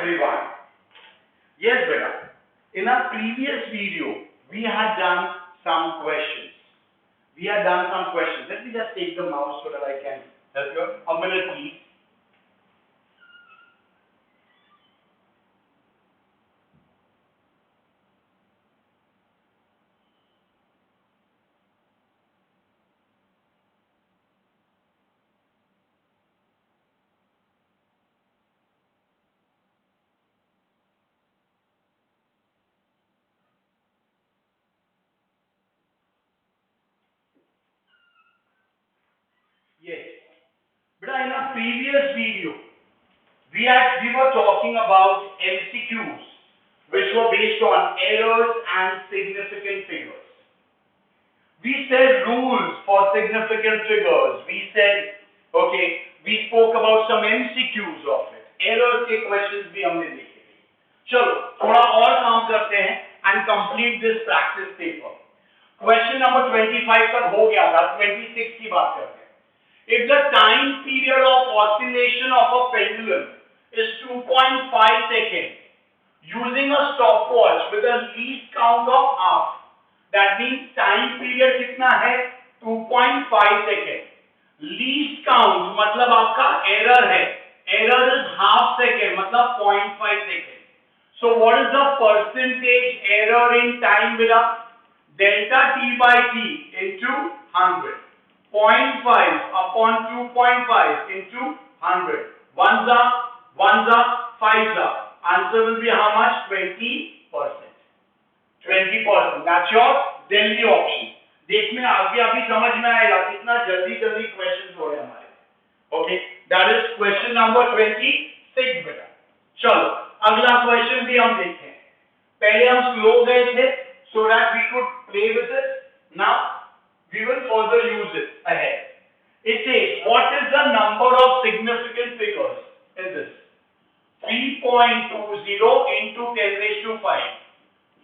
everyone. Yes, beta. In our previous video, we had done some questions. Let me just take the mouse so that I can help you. A minute, please. Yes. But in our previous video, we were talking about MCQs, which were based on errors and significant figures. We said rules for significant figures. We said, okay, we spoke about some MCQs of it. Errors के questions भी हमने देखे थे. चलो थोड़ा और काम करते हैं and complete this practice paper. Question number 25 तक हो गया था. 26 की बात करते हैं. If the time period of oscillation of a pendulum is 2.5 seconds, using a stopwatch with a least count of half, that means time period कितना है 2.5 seconds. Least count मतलब आपका error है. Error is half second मतलब 0.5 seconds. So what is the percentage error in time with a delta t by t into 100? 0.5 upon 2.5 into 100. Ones are, fives are. Answer will be how much? 20%. 20%. That's your Delhi option. देखने आगे अभी समझ में आएगा कितना जल्दी questions हो रहे हैं हमारे. Okay, that is question number 26 बेटा. चलो अगला क्वेश्चन भी हम देखते हैं. पहले हम स्लो गए थे so that we could play with it. Now we will further use it ahead. It says, what is the number of significant figures in this? 3.20 into 10 raised to 5.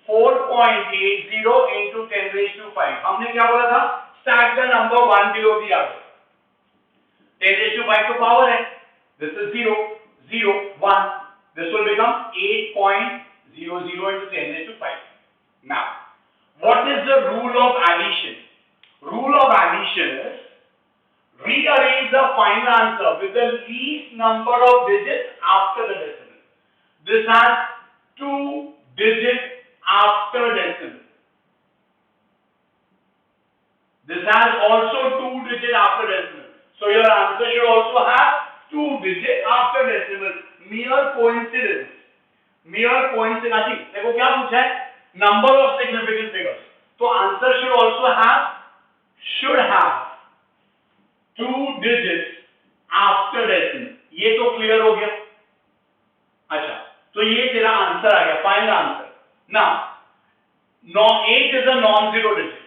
4.80 into 10 raised to 5. हमने क्या बोला था? Stack the number one below the other. 10 raised to 5 तो power है. This is 0, 0, 1. This will become 8.00 into 10 raised to 5. Now, what is the rule of addition? Rule of addition is rearrange the final answer with the least number of digits after the decimal. This has 2 digits after decimal. This has also 2 digits after decimal. So your answer should also have 2 digits after decimal. Mere coincidence. I think देखो क्या पूछा है? Number of significant figures. तो answer should have 2 digits after decimal. ये तो clear हो गया. अच्छा, तो ये तेरा आंसर आ गया, final answer. Now 8 is a non-zero digit.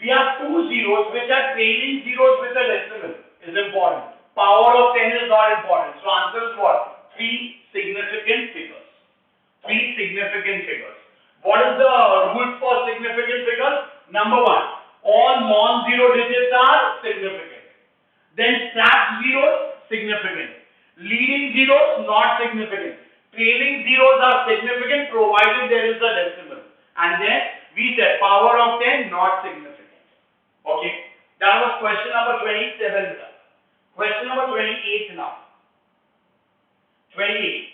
We have 2 zeros which are trailing zeros with a decimal is important. Power of 10 is not important. So answer is what? 3 significant figures. 3 significant figures. What is the rule for significant figures? Number 1, all non-zero digits are significant. Then stacked zeros, significant. Leading zeros, not significant. Trailing zeros are significant provided there is a decimal. And then we said power of 10, not significant. Okay, that was question number 27. Question number 28 now. 28.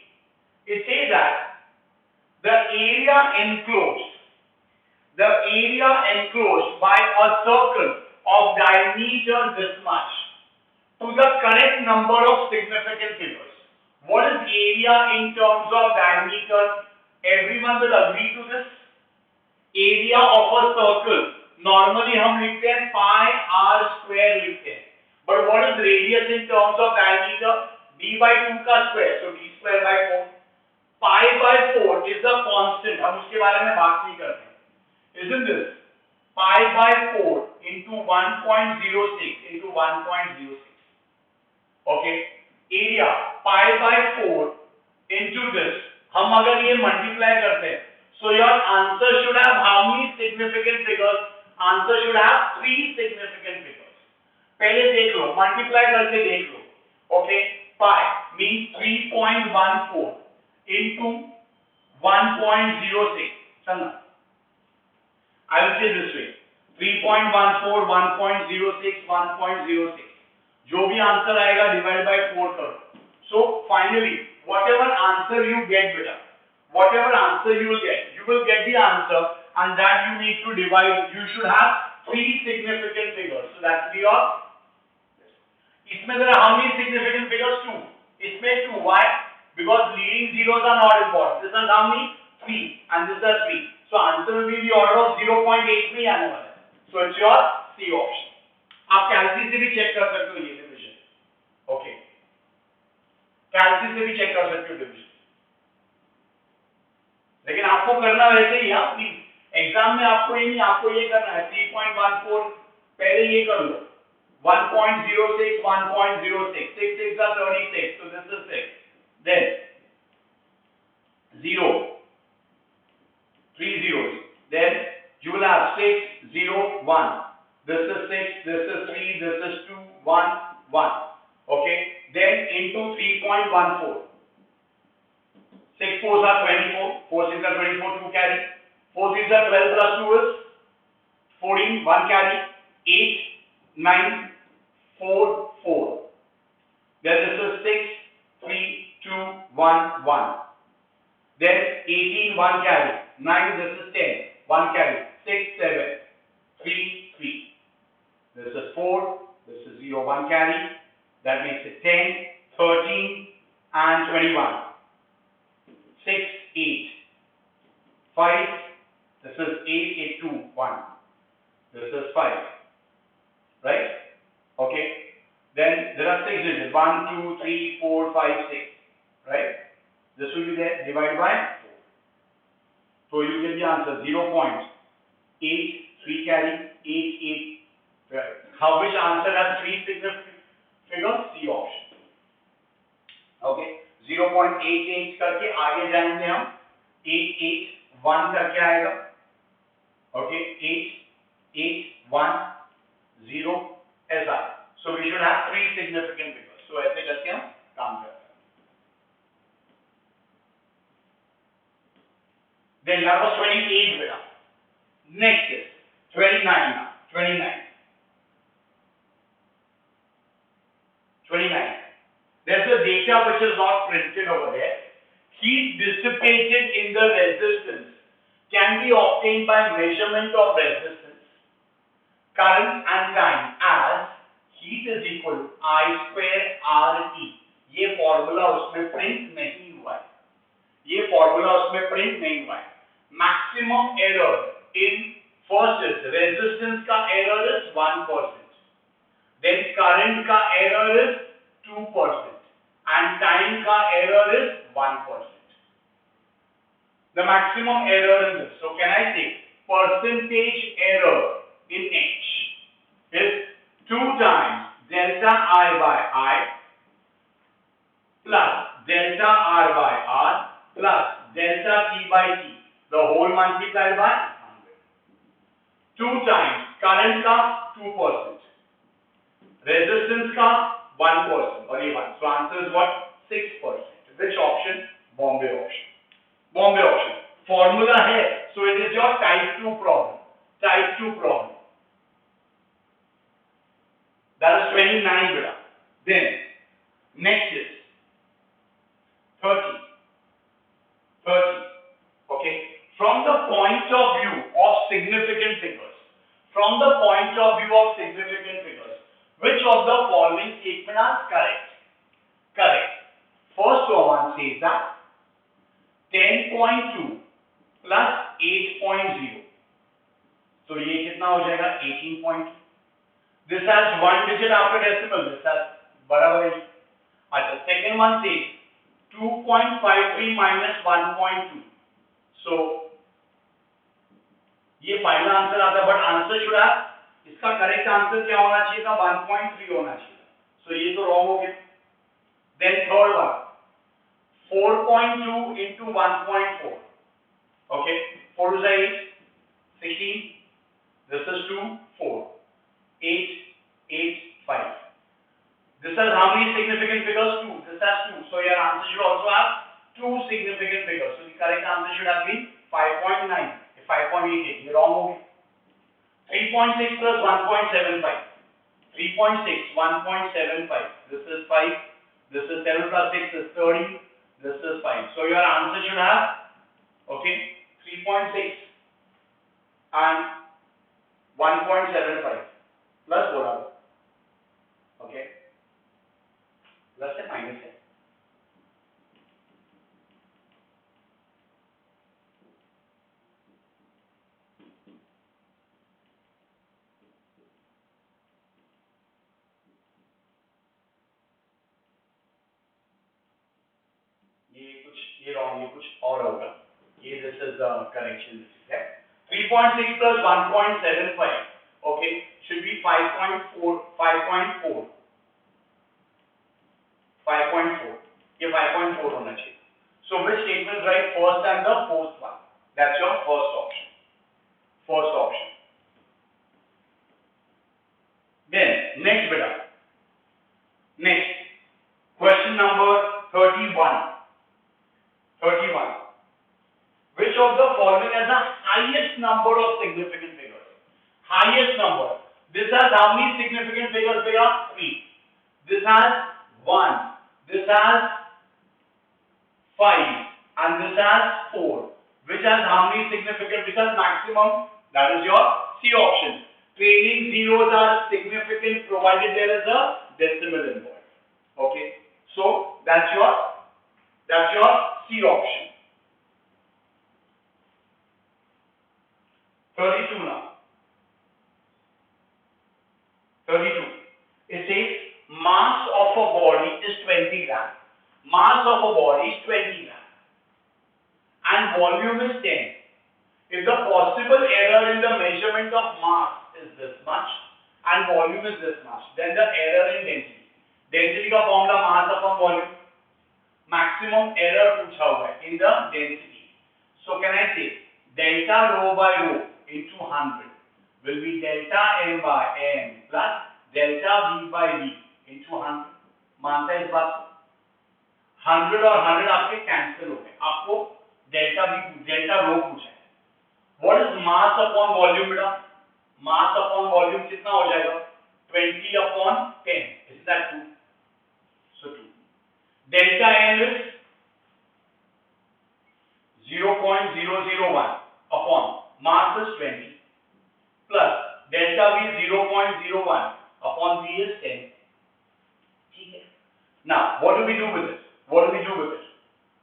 It says that the area enclosed by a circle of diameter this much to the correct number of significant figures. What is area in terms of diameter? Everyone will agree to this. Area of a circle normally हम लिखते हैं pi r square लिखते हैं. But what is radius in terms of diameter? D by 2 का square, so d square by 4. Pi by 4 is the constant. हम उसके बारे में बात नहीं करते. Isn't this? Pi by 4 into 1.06 into 1.06. Okay. Area pi by 4 into this. हम अगर ये multiply करते हैं, so your answer should have how many significant figures? Answer should have 3 significant figures. पहले देख लो, multiply करके देख लो. Okay. Pi means 3.14 into 1.06. चलना, I will say this way, 3.14, 1.06, 1.06. जो भी आंसर आएगा डिवाइड बाय 4 करो. So finally, whatever answer you get, beta, whatever answer you will get the answer, and that you need to divide. You should have 3 significant figures. So that will be your. इसमें जरा how many significant figures? 2. इसमें 2. Why? Because leading zeros are not important. This is how many? 3, and this is 3. So answer will be the order of 0.8 में आने वाला है. So it's your C option. आप कैलसी से भी चेक कर सकते हो ये डिवीजन. ओके, कैलसी से भी चेक कर सकते हो डिवीजन, लेकिन आपको करना वैसे ही. आप प्लीज एग्जाम में आपको ये नहीं, आपको ये करना है 3.14 पहले ये कर लो, 1.06, 1.06, 6 6 are 36, so this is 6, then 0, 3 zeros, then you will have 6 0 1. This is 6, this is 3, this is 2, 1, 1. Okay, then into 3.14. 6 4s are 24, 4 6 are 24, 2 carry. 4 6 are 12 plus 2 is 14, 1 carry. 8, 9, 4, 4. Then this is 6, 3, 2, 1, 1. Then 18, 1 carry. 9, this is 10, 1 carry. 6, 7, 3, 3. This is 4, this is 0, 1 carry, that makes it 10, 13 and 21. 6, 8, 5, this is 8, 8, 2, 1. This is 5, right? Okay, then there are 6 digits, 1, 2, 3, 4, 5, 6, right? This will be there, divided by 4. So you get the answer, 0.8, 3 carry, 8, 8. How which answer has 3 significant figures? C option. Okay, 0.88 करके आगे जाएंगे हम, 881 करके आएगा. Okay, 8810 ऐसा. So we should have 3 significant figures. So ऐसे करके हम काम करते हैं. Then that was 28 beta. Next is 29 now. 29. 29. There's a data which is not printed over there. Heat dissipated in the resistance can be obtained by measurement of resistance, current and time as heat is equal to I square RT. ये formula उसमें print नहीं हुआ है. ये formula उसमें print नहीं हुआ है. Maximum error in first is resistance का एरर इज 1%. Then current का error is 2% and time का error is 1%. The maximum error in this. So can I say percentage error in H is 2 times delta I by I plus delta R by R plus delta T by T. The whole multiplied by 100. 2 times current का 2%. Resistance का 1% और ये 1. So answer is what? 6%. Which option? Bombay option. Bombay option. Formula है. So it is your type 2 problem. Type 2 problem. That is 29 beta. Then next is 30. 30. Okay. From the point of view of significant figures. From the point of view of significant figures. Which of the following statement are correct? Correct. First one says that 10.2 plus 8.0. So ये कितना हो जाएगा? 18.2. This has 1 digit after decimal. This has बराबर है. अच्छा, second one says 2.53 minus 1.2. So ये final answer आता है, but answer should have, इसका करेक्ट आंसर क्या होना चाहिए था? 1.3 होना चाहिए. सो ये तो रॉन्ग हो गया. Then third one 4.2 into 1.4. Okay, 4 to 8 16. This is 2 4 8 8 5. This has how many significant figures? 2. This has 2. So your answer should also have two significant figures. So the correct answer should have been 5.9, 5.88. You're wrong. 3.6 plus 1.75. 3.6, 1.75. This is 5. This is 7 plus 6 is 30. This is 5. So your answer should have, okay, 3.6 and 1.75 plus बोला, okay, plus and minus है. ये wrong, ये कुछ और होगा. ये this is the correction. This is 3.6 plus 1.75. Okay, should be 5.4. 5.4. 5.4. ये 5.4 होना चाहिए. So which statement is right? First and the fourth one. That's your first option. First option. Then next beta. Next question number 31. 31. Which of the following has the highest number of significant figures? Highest number. This has how many significant figures? 3. This has 1. This has 5. And this has 4. Which has how many significant? Which has maximum? That is your C option. Trailing zeros are significant provided there is a decimal involved. Okay. So that's your C option. 32 now. 32. It says mass of a body is 20 gram. Mass of a body is 20 gram. And volume is 10. If the possible error in the measurement of mass is this much and volume is this much, then the error in density. Density का formula mass upon volume. Maximum error पूछा हुआ है in the density. So can I say delta rho by rho into 100 will be delta m by m plus delta v by v into 100. मानता है इस बात को? 100 और 100 आपके कैंसिल हो गए. आपको delta v delta rho पूछा है. What is mass upon volume बेटा? Mass upon volume कितना हो जाएगा? 20 upon 10. Is that 2? So 2. Delta m is 0.001 upon mass is 20 plus delta v 0.01 upon v is 10. Now what do we do with it? What do we do with it?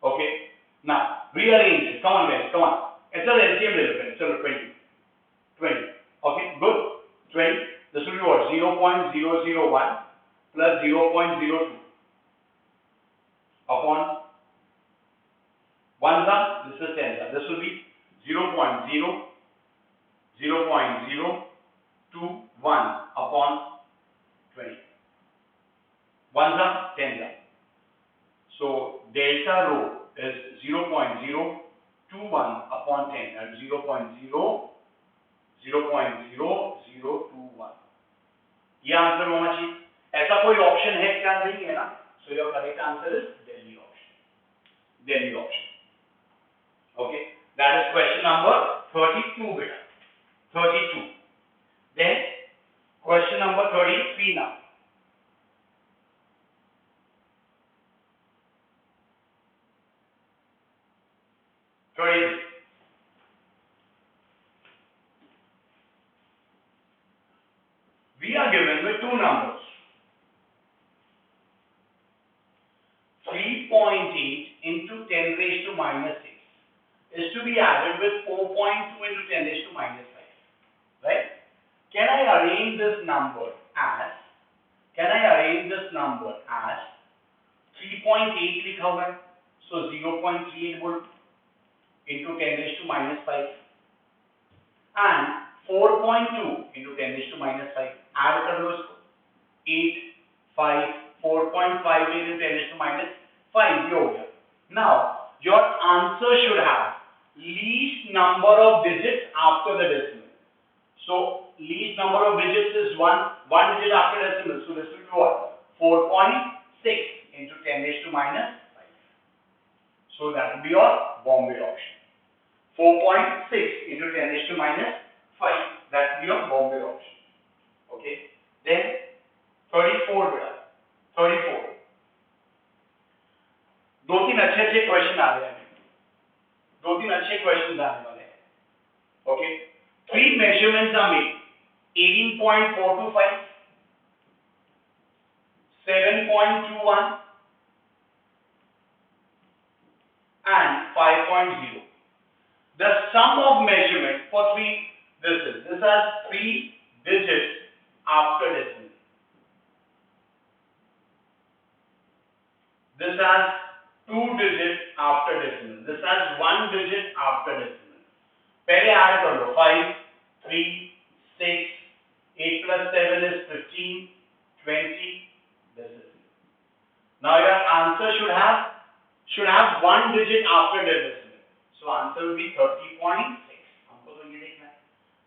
Okay. Now rearrange it. Come on guys. Come on. It's a LCM relevant. It's a 20. 20. Okay. Good. 20. This will be what? 0.001 plus 0.02 upon 1 gram. This is 10 gram. This will be 0.001 upon 20. 1 gram, 10 gram. So delta rho is 0.021 upon 10. That is 0.00021. ये answer होना चाहिए. ऐसा कोई option है क्या? नहीं है ना. So your correct answer is Delhi option. Delhi option. Okay. That is question number 32 beta. 32. Then question number 33 now. We are given with two numbers. 3.8 into 10 raised to minus 6 is to be added with 4.2 into 10 raised to minus 5. Right? Can I arrange this number as 3.8 लिखा हुआ है. So 0.38 volt into 10 raised to minus 5 and 4.2 into 10 raised to minus 5. Add कर लो इसको. 8, 5, 4.5 into 10 raised to minus 5 ये हो गया. Now your answer should have least number of digits after the decimal. So least number of digits is 1 digit after decimal. So this will be what? 4.6 into 10 raised to minus 5. So So that will be your Bombay option. 4.6 into 10 raised to minus 5. That will be your Bombay option. Okay. Then 34 beta. 34. दो तीन अच्छे question आ रहे हैं. दो तीन अच्छे question आने वाले हैं. Okay. 3 measurements are made. 18.425, 7.21 and 5.0. The sum of measurement for this has 3 digits after decimal. This has 2 digits after decimal. This has 1 digit after decimal. पहले ऐड कर लो 5, 3, 6, 8 plus 7 is 15, 20. This is it. Now your answer should have 1 digit after decimal. So answer will be 30.6. हमको तो ये देखना है.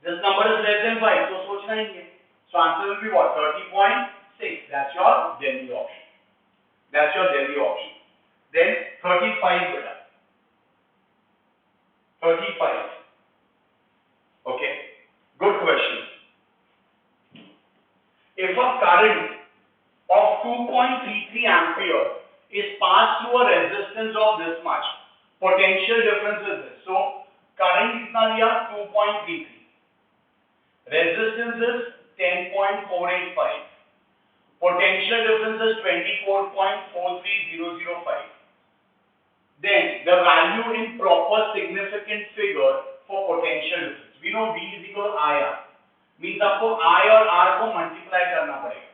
This number is less than 5, तो सोचना ही है. So answer will be what? 30.6. That's your Delhi option. That's your Delhi option. Then 35 beta. 35. Okay. Good question. If a current of 2.33 ampere is passed through a resistance of this much, potential difference is this. So current कितना लिया? 2.33. Resistance is 10.485. Potential difference is 24.43005. Then the value in proper significant figure for potential difference. We know V is equal to IR. Means आपको I और R को multiply करना पड़ेगा.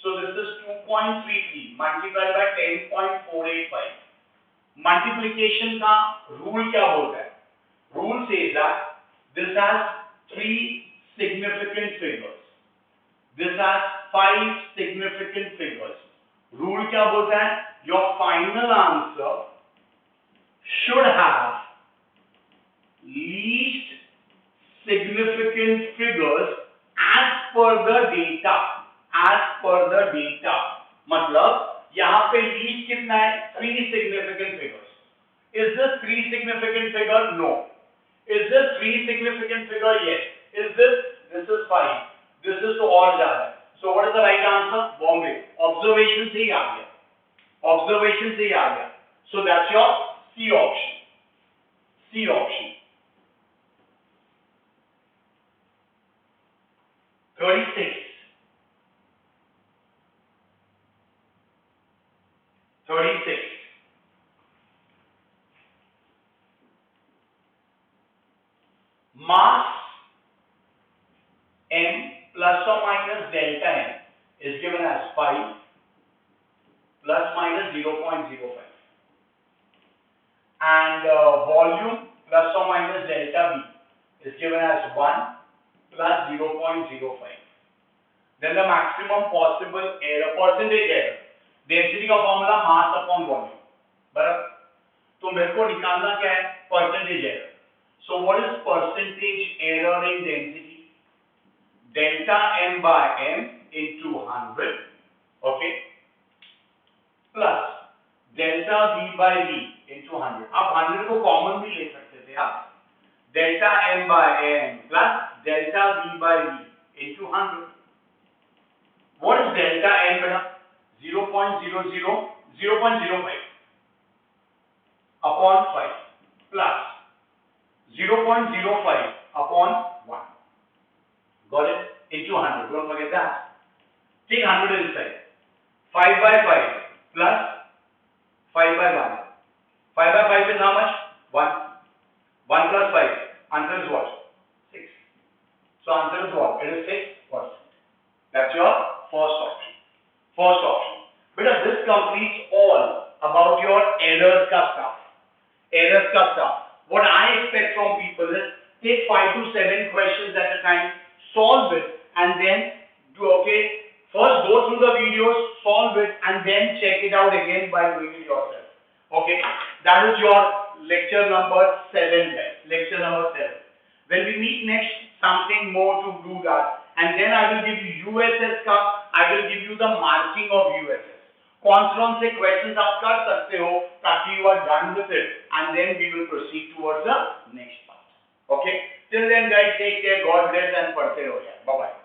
So this is 2.33 multiplied by 10.485. Multiplication का rule क्या बोलता है? Rule says that this has 3 significant figures. This has 5 significant figures. Rule क्या बोलता है? Your final answer should have least significant figures as per the data. As per the data. मतलब यहाँ पे least कितना है? 3 significant figures. Is this 3 significant figure? No. Is this 3 significant figure? Yes. Is this? This is 5. This is तो और ज्यादा है. So what is the right answer? Bombay. Observation से ही आ गया. Observation से ही आ गया. So that's your C option. C option. 36. 36. Mass m plus or minus delta m is given as 5 plus minus 0.05 and volume plus or minus delta v is given as 1 plus 0.05. Then the maximum possible error, percentage error. Density का formula mass upon volume. बराबर? तो मेरे को निकालना क्या है? Percentage error. So what is percentage error in density? Delta m by m into 100. Okay. Plus delta v by v into 100. आप 100 को common भी ले सकते थे आप. Delta m by m plus delta v by v into 100. What is delta m beta? 0.05 upon 5 plus 0.05 upon 1. Got it? Into 100. Don't forget that. Take 100 inside. 5 by 5 plus 5 by 1. 5 by 5 is how much? 1. 1 plus 5. Answer is what? 6. So answer is what? It is 6%. That's your first option. First option. Because this completes all about your errors ka stuff. Errors ka stuff. What I expect from people is take 5 to 7 questions at a time, solve it, and then do okay. First go through the videos, solve it, and then check it out again by doing it yourself. Okay. That is your lecture number 7. Lecture number 7. When we meet next, something more to do that, and then I will give you USS ka. I will give you the marking of USS. कौन कौन से questions आप कर सकते हो ताकि you are done with it and then we will proceed towards the next part. Okay, till then guys take care, god bless and पढ़ते रहो यार. Bye bye.